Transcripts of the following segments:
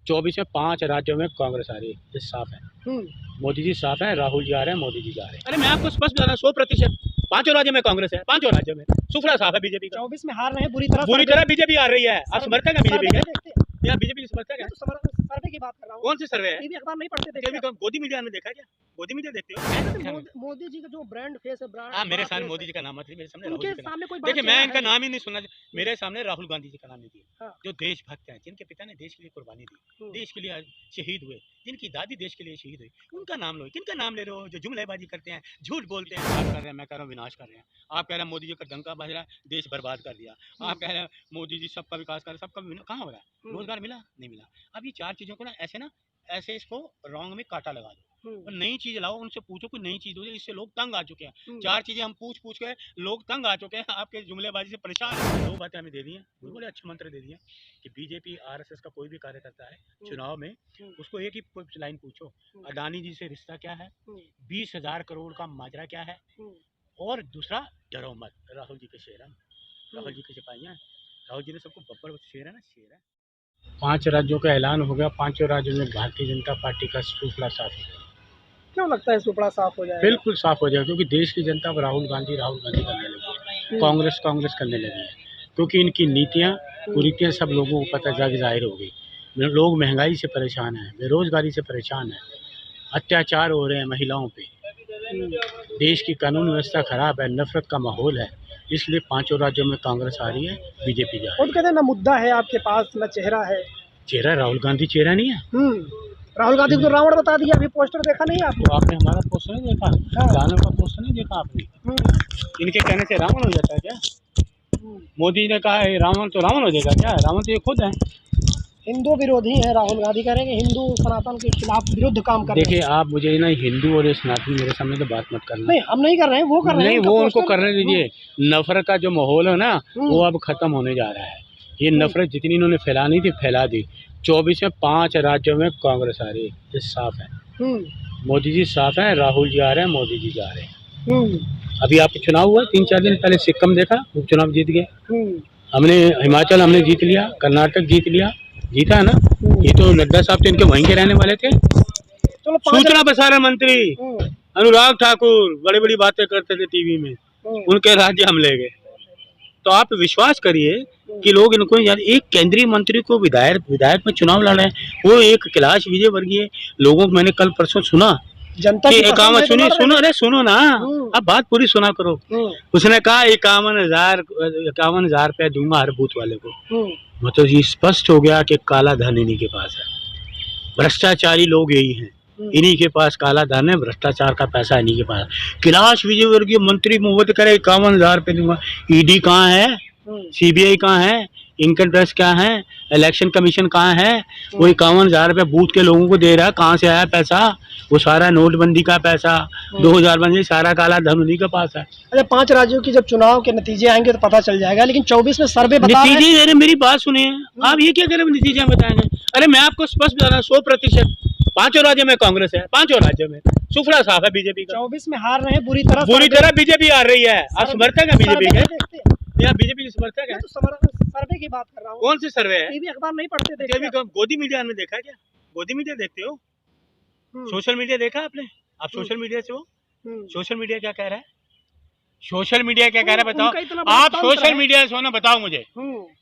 24 में 5 राज्यों में कांग्रेस आ रही है, ये साफ है। मोदी जी साफ है, राहुल जी आ रहे हैं, मोदी जी जा रहे हैं। अरे मैं आपको स्पष्ट बता रहा हूँ, 100% 5 राज्यों में कांग्रेस है, 5 राज्यों में सुफड़ा साफ है बीजेपी का। 24 में हार रहे हैं बुरी तरह बीजेपी आ रही है। आप समर्थक है बीजेपी के? या बीजेपी के समर्थक है? सर्वे की बात कर रहा हूँ। कौन से सर्वे है? टीवी अखबार नहीं पढ़ते? गोदी मीडिया में देखा क्या? गोदी मीडिया देखते हो? मोदी जी का जो ब्रांड फेस है, हाँ, मेरे सामने मोदी जी का नाम मत लीजिए, मेरे सामने राहुल जी का नाम। सामने कोई देखिए मैं इनका नाम ही नहीं सुनना, मेरे सामने राहुल गांधी जी का नाम लीजिए। हाँ। जो देशभक्त हैं, जिनके पिता ने देश के लिए कुर्बानी दी, देश के लिए आज शहीद हुए, जिनकी दादी देश के लिए शहीद हुई, उनका नाम लो। किनका नाम ले रहे हो? जो जुमलेबाजी करते हैं, झूठ बोलते हैं, विकास कर रहे हैं, मैं कह रहा हूँ विनाश कर रहे हैं। आप कह रहे हैं मोदी जी का डंका बज रहा है, देश बर्बाद कर दिया। आप कह रहे हैं मोदी जी सबका विकास कर रहे हैं, सबका कहाँ हो रहा है? रोजगार मिला? नहीं मिला। अब ये 4 चीजों को ना ऐसे इसको रॉन्ग में काटा लगा दो और नई चीज लाओ, उनसे पूछो कोई नई चीज हो जाए। इससे लोग तंग आ चुके हैं। 4 चीजें हम पूछ के लोग तंग आ चुके हैं, आपके जुमलेबाजी से परेशान हैं। 2 बातें हमें दे दी हैं, बड़े अच्छे मंत्र दे दिए कि बीजेपी आरएसएस का कोई भी कार्यकर्ता है चुनाव में, उसको एक ही लाइन पूछो, अडानी जी से रिश्ता क्या है, 20,000 करोड़ का माजरा क्या है, और दूसरा डरो मत। राहुल जी के शेर है, राहुल जी के सिपाही हैं। राहुल जी ने सबको बब्बर शेर है ना, शेर है। 5 राज्यों का ऐलान हो गया, 5 राज्यों में भारतीय जनता पार्टी का सूफला साफ हो गया। क्यों लगता है सूफड़ा साफ हो जाएगा? बिल्कुल साफ हो जाएगा, क्योंकि देश की जनता अब राहुल गांधी करने लगी है, कांग्रेस करने लगी है, क्योंकि इनकी नीतियाँ कुरीतियाँ सब लोगों को पता जाहिर हो गई। लोग महंगाई से परेशान हैं, बेरोजगारी से परेशान हैं, अत्याचार हो रहे हैं महिलाओं पे, देश की कानून व्यवस्था खराब है, नफरत का माहौल है, इसलिए 5 राज्यों में कांग्रेस आ रही है, बीजेपी जा रही है। कहते हैं ना मुद्दा है आपके पास, ना चेहरा है। चेहरा राहुल गांधी चेहरा नहीं है। राहुल गांधी को तो रावण बता दिया, अभी पोस्टर देखा नहीं आपने? तो आपने हमारा पोस्टर नहीं देखा? गानों का पोस्टर नहीं देखा आपने? इनके कहने से रावण हो जाता है क्या? मोदी ने कहा है रावण, तो रावण हो जाएगा क्या? रावण तो ये खुद है। हिंदू विरोधी है राहुल गांधी, कह रहे हैं हिंदू सनातन के खिलाफ विरुद्ध काम कर रहे हैं। देखिए आप मुझे ना हिंदू और सनातन मेरे सामने तो बात मत करना। नहीं, हम नहीं कर रहे हैं, वो कर रहे हैं। नहीं, वो उनको करने दीजिए। नफरत का जो माहौल है ना, वो अब खत्म होने जा रहा है। ये नफरत जितनी इन्होंने फैलानी थी फैला दी। 24 में 5 राज्यों में कांग्रेस आ रही है, ये साफ है। मोदी जी साफ है, राहुल जी आ रहे हैं, मोदी जी जा रहे हैं। अभी आपका चुनाव हुआ 3-4 दिन पहले, सिक्किम देखा, उपचुनाव जीत गए। हमने हिमाचल हमने जीत लिया, कर्नाटक जीत लिया, जीता है ना। ये तो नड्डा साहब तो इनके वहीं के रहने वाले थे। सूचना प्रसारण मंत्री अनुराग ठाकुर बड़ी बड़ी बातें करते थे टीवी में, उनके राज्य हम ले गए। तो आप विश्वास करिए कि लोग इनको यार, एक केंद्रीय मंत्री को विधायक में चुनाव लड़ रहे हैं, वो एक कैलाश विजयवर्गीय। लोगों को मैंने कल परसों सुना जनता की सुनो ना, अब बात पूरी सुना करो। उसने कहा 51,000 रुपया दूंगा हर बूथ वाले को। मतलब ये स्पष्ट हो गया कि काला धन इन्हीं के पास है, भ्रष्टाचारी लोग यही हैं, इन्हीं के पास काला धन है, भ्रष्टाचार का पैसा इन्हीं के पास। कैलाश विजयवर्गीय मंत्री मुहूर्त करे 51,000 रुपये दूंगा। ईडी कहाँ है? सीबीआई कहाँ है? इनकम टैक्स क्या है? इलेक्शन कमीशन कहाँ है? वो 51,000 रुपये बूथ के लोगों को दे रहा है, कहाँ से आया पैसा? वो सारा नोटबंदी का पैसा, 2000 सारा काला धन उन्हीं के पास है। अच्छा, 5 राज्यों की जब चुनाव के नतीजे आएंगे तो पता चल जाएगा, लेकिन 24 में सर्वे बता रहे हैं। नतीजे, अरे मेरी बात सुनिए, आप ये क्या करें नतीजे बताएंगे? अरे मैं आपको स्पष्ट बता रहा हूँ, 100% 5 राज्यों में कांग्रेस है, 5 राज्यों में सुफड़ा साफ है बीजेपी का। 24 में हार रहे हैं बुरी तरह बीजेपी आ रही है। आप समर्थक है बीजेपी के? या बीजेपी की समर्थक है? सर्वे की बात कर रहा हूँ। कौन से सर्वे है? टीवी अखबार नहीं पढ़ते थे? गोदी मीडिया में देखा क्या? गोदी मीडिया देखते हो? सोशल मीडिया देखा आपने? आप सोशल मीडिया से हो? सोशल मीडिया क्या कह रहा है? सोशल मीडिया क्या कह रहा है बताओ? आप सोशल मीडिया से हो ना, बताओ मुझे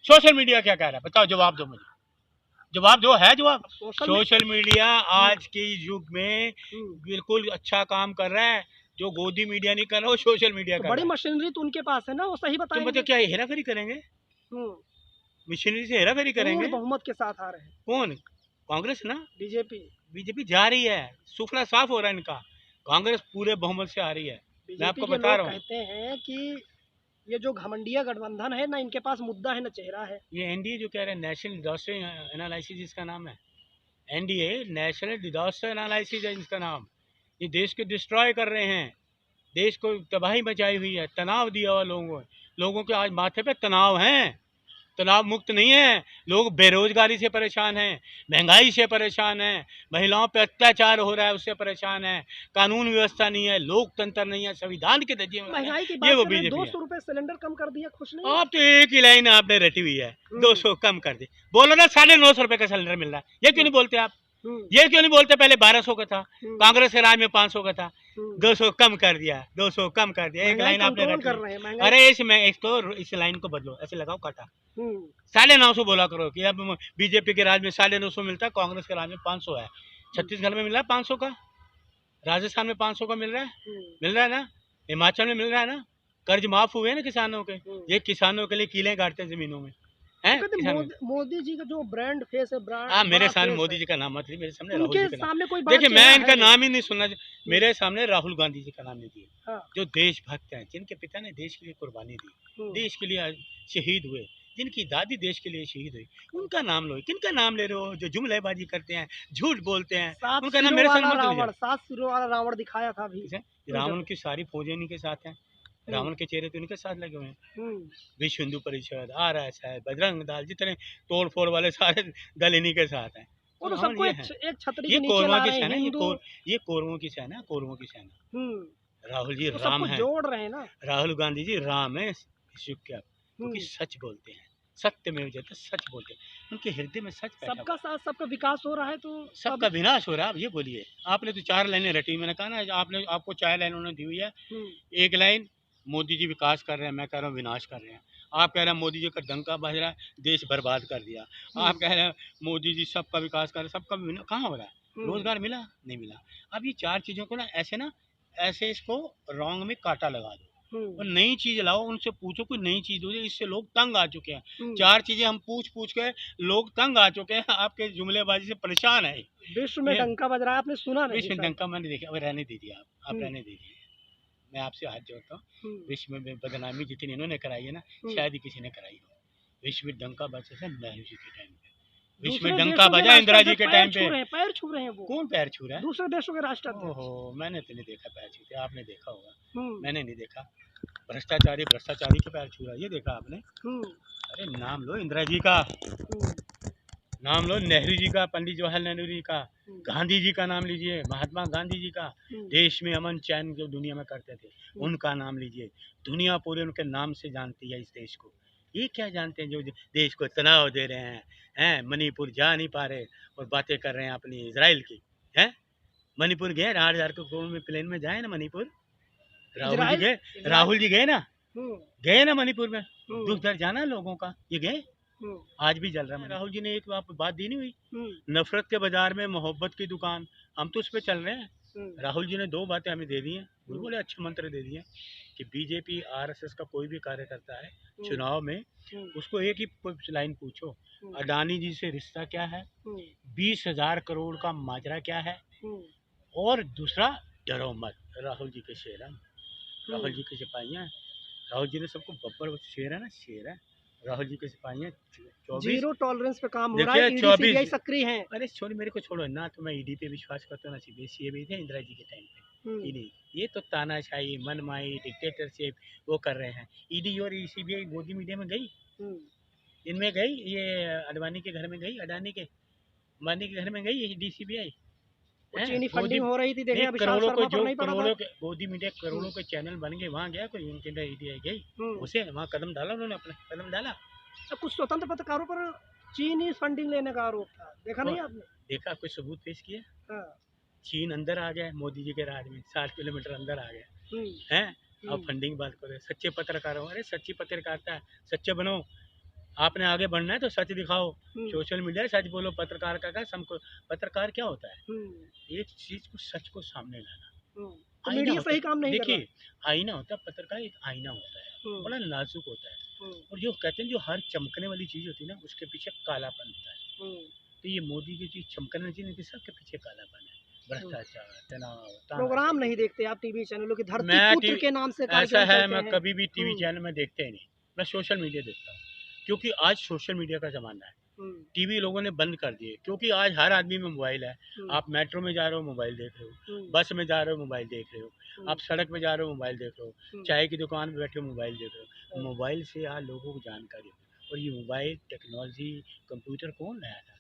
सोशल मीडिया क्या कह रहा है, बताओ, जवाब दो मुझे, जवाब दो, है जवाब? सोशल मीडिया आज के युग में बिल्कुल अच्छा काम कर रहा है। जो गोदी मीडिया नहीं कर रहा, वो सोशल मीडिया कर रहा है। बड़ी मशीनरी तो उनके पास है ना, वो सही बताएंगे। तो मतलब क्या हेराफेरी करेंगे? मशीनरी से हेराफेरी करेंगे? बहुमत के साथ आ रहे हैं। कौन? कांग्रेस ना? बीजेपी जा रही है, सूफला साफ हो रहा है इनका। कांग्रेस पूरे बहुमत से आ रही है, मैं आपको बता रहा हूँ। कहते हैं कि ये जो घमंडिया गठबंधन है ना, इनके पास मुद्दा है ना चेहरा है। ये एनडीए जो कह रहे हैं, नेशनल डिजास्टर एनालिसिस इसका नाम है। एनडीए नेशनल डिजास्टर एनालिसिस है इसका नाम। ये देश को डिस्ट्रॉय कर रहे हैं, देश को तबाही मचाई हुई है, तनाव दिया हुआ लोगों के आज माथे पे तनाव है। तनाव मुक्त नहीं है। लोग बेरोजगारी से परेशान हैं, महंगाई से परेशान हैं, महिलाओं पर अत्याचार हो रहा है उससे परेशान है, कानून व्यवस्था नहीं है, लोकतंत्र नहीं है, संविधान के धज्जे में महंगाई की ये बात वो कर रहे हैं, बीजेपी है। 200 रुपए सिलेंडर कम कर दिया, खुश नहीं है? आप तो एक ही लाइन आपने रटी हुई है, 200 कम कर दे। बोलो ना 950 रुपए का सिलेंडर मिल रहा है, ये क्यों नहीं बोलते आप? ये क्यों नहीं बोलते? पहले 1200 का था, कांग्रेस के राज में 500 का था, 200 कम कर दिया, 200 कम कर दिया। एक लाइन आपने रटी कर रहे हैं महंगाई। अरे इस लाइन को बदलो, ऐसे लगाओ काटा। 950 बोला करो कि अब बीजेपी के राज में 950 मिलता है, कांग्रेस के राज में 500 है। छत्तीसगढ़ में मिल रहा है 500 का, राजस्थान में 500 का मिल रहा है ना, हिमाचल में मिल रहा है ना। कर्ज माफ हुए ना किसानों के, ये किसानों के लिए कीलें गाड़ते हैं जमीनों में हैं। मोदी जी का जो ब्रांड फेस है, ब्रांड हाँ, मेरे सामने मोदी जी का नाम मत लीजिए, मेरे सामने राहुल जी उनके का नाम। सामने कोई देखिए, मैं चेहरा इनका है नाम ही नहीं सुनना, मेरे सामने राहुल गांधी जी का नाम लीजिए, हाँ। जो देशभक्त हैं, जिनके पिता ने देश के लिए कुर्बानी दी, देश के लिए शहीद हुए, जिनकी दादी देश के लिए शहीद हुई, उनका नाम लो। किनका नाम ले रहे हो? जो जुमलेबाजी करते हैं, झूठ बोलते हैं, उनका नाम मेरे सामने मत लीजिए। 7 सिरों वाला रावण दिखाया था अभी। रावण की सारी फौजें इन्हीं के साथ हैं, रावण के चेहरे तो इनके साथ लगे हुए हैं। विश्व हिंदू परिषद, RSS, बजरंग दल, जितने तोड़ फोड़ वाले सारे दल इन्हीं के साथ हैं। वो तो सबको एक छतरी ये के नीचे कौरवों ला की रहे हैं, सेना, हिंदू। ये कौरवों की सेना, कौरवों की सेना। राहुल जी तो राम सबको है, जोड़ रहे हैं ना। राहुल गांधी जी राम है विश्व के, क्योंकि सच बोलते हैं, सत्य में जयते, सच बोलते हैं, उनके हृदय में सच बैठा। सबका साथ, सबका विकास हो रहा है, तो सबका विनाश हो रहा है। आप ये बोलिए, आपने तो 4 लाइनें रटी, मैंने कहा ना, आपको 4 लाइन उन्होंने दी हुई है। एक लाइन मोदी जी विकास कर रहे हैं, मैं कह रहा हूँ विनाश कर रहे हैं। आप कह रहे हैं मोदी जी का डंका बज रहा है, देश बर्बाद कर दिया। आप कह रहे हैं मोदी जी सबका विकास कर रहे हैं, सबका कहाँ हो रहा है? रोजगार मिला? नहीं मिला। अब ये 4 चीज़ों को ना ऐसे इसको रॉन्ग में कांटा लगा दो और नई चीज लाओ, उनसे पूछो कोई नई चीज हो जाए। इससे लोग तंग आ चुके हैं, 4 चीजें हम पूछ के लोग तंग आ चुके हैं, आपके जुमलेबाजी से परेशान है। विश्व में डंका बज रहा है, आपने सुना नहीं? विश्व में डंका मैंने देखा, अब रहने दीजिए, आप रहने दीजिए, मैं आपसे हाथ जोड़ता हूँ। विश्व में बदनामी जितनी इन्होंने कराई है ना, शायद ही किसी ने कराई हो। विश्व में डंका बजा है नेहरू जी के टाइम पे, विश्व में डंका बजा इंदिरा जी के टाइम पे। पैर छू रहे हैं वो। कौन पैर छू रहा है? दूसरे देशों के राष्ट्रपति। ओहो, मैंने तो नहीं देखा पैर छूते, आपने देखा होगा, मैंने नहीं देखा। भ्रष्टाचारी के पैर छू रहा है, ये देखा आपने? अरे नाम लो इंदिरा जी का, नाम लो नेहरू जी का, पंडित जवाहरलाल नेहरू जी का, गांधी जी का नाम लीजिए, महात्मा गांधी जी का, देश में अमन चैन जो दुनिया में करते थे उनका नाम लीजिए। दुनिया पूरे उनके नाम से जानती है इस देश को। ये क्या जानते हैं जो देश को तनाव दे रहे हैं? मणिपुर जा नहीं पा रहे और बातें कर रहे हैं अपनी इजराइल की। हैं मणिपुर गए, 8,000 करोड़ में प्लेन में जाए ना मणिपुर, राहुल जी गए ना मणिपुर में, दुख दर्द जाना लोगों का, ये गए, आज भी जल रहा है। राहुल जी ने एक बात दी नहीं हुई, नफरत के बाजार में मोहब्बत की दुकान, हम तो उस पर चल रहे हैं। राहुल जी ने 2 बातें हमें दे दी हैं, बड़े अच्छे मंत्र दे दिए कि बीजेपी RSS का कोई भी कार्यकर्ता है चुनाव में, उसको एक ही लाइन पूछो, अडानी जी से रिश्ता क्या है, 20,000 करोड़ का माजरा क्या है, और दूसरा डरो मत। राहुल जी के शेर हैं, राहुल जी के सिपाही, राहुल जी ने सबको बब्बर, शेर है ना, शेर है। राहुल जी के सिपाही हैं 24, 0 टॉलरेंस पे काम हो रहा है, 24 सक्रिय हैं। अरे छोड़, मेरे को छोड़ो ना, तो मैं ED पे विश्वास करता हूँ ना CBSE भी थे इंदिरा जी के टाइम पे। ये तो तानाशाही, मनमाई, डिक्टेटरशिप वो कर रहे हैं। ED और CBI मोदी मीडिया में गई, इनमें गई, ये अडवाणी के घर में गई, अडानी के अंबानी के घर में गई ED CBI। चीनी फंडिंग हो रही थी, देखें अभी करोड़ों को, जो नहीं करोड़ों के मोदी मीडिया करोड़ों के चैनल बन गए, वहाँ गया कोई, उनके अंदर ED गई, उसे वहाँ कदम डाला, उन्होंने अपना कदम डाला। तो कुछ स्वतंत्र पत्रकारों पर चीनी फंडिंग लेने का आरोप था, देखा नहीं आपने? देखा, कोई सबूत पेश किया? चीन अंदर आ गया मोदी जी के राज में, 60 किलोमीटर अंदर आ गया हैं। अब फंडिंग बात करो, सच्चे पत्रकार हो, अरे सच्ची पत्रकारिता, सच्चे बनो, आपने आगे बढ़ना है तो सच दिखाओ, सोशल मीडिया सच बोलो। पत्रकार का सबको, पत्रकार क्या होता है? एक चीज को, सच को सामने लाना। मीडिया सही काम नहीं कर रहा। देखिए, आईना होता है पत्रकार, एक आईना होता है, बड़ा नाजुक होता है, और जो कहते हैं जो हर चमकने वाली चीज होती है ना, उसके पीछे कालापन होता है। तो ये मोदी की चीज चमकने वाली चीज नहीं, सबके पीछे कालापन है, भ्रष्टाचार, तनाव। प्रोग्राम नहीं देखते आप टीवी चैनलों की, धरती के नाम से ऐसा है, मैं कभी भी टीवी चैनल में देखते ही नहीं, मैं सोशल मीडिया देखता हूँ, क्योंकि आज सोशल मीडिया का जमाना है। टीवी लोगों ने बंद कर दिए, क्योंकि आज हर आदमी में मोबाइल है। आप मेट्रो में जा रहे हो मोबाइल देख रहे हो, बस में जा रहे हो मोबाइल देख रहे हो, आप सड़क पे जा रहे हो मोबाइल देख रहे हो, चाय की दुकान पे बैठे हो मोबाइल देख रहे हो। मोबाइल से आज लोगों को जानकारी, और ये मोबाइल टेक्नोलॉजी कंप्यूटर कौन लाया था?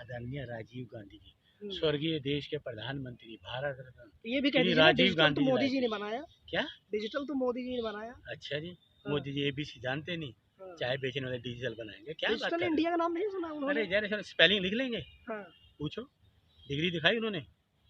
आदरणीय राजीव गांधी जी, स्वर्गीय देश के प्रधानमंत्री, भारत रत्न ये भी कह श्री दीजिए ना, राजीव डिजिटल तो गांधी जी मोदी लाए जी थे। ने बनाया। क्या? डिजिटल तो मोदी जी ने बनाया। अच्छा जी, हाँ। मोदी जी एबीसी जानते नहीं? हाँ। चाय बेचने वाले डिजिटल बनाएंगे, क्या बात डिजिटल कर रहे इंडिया का नाम नहीं सुना हो? उन्होंने? अरे जरा स्पेलिंग लिख लेंगे, हाँ। पूछो, डिग्री दिखाई उन्होंने?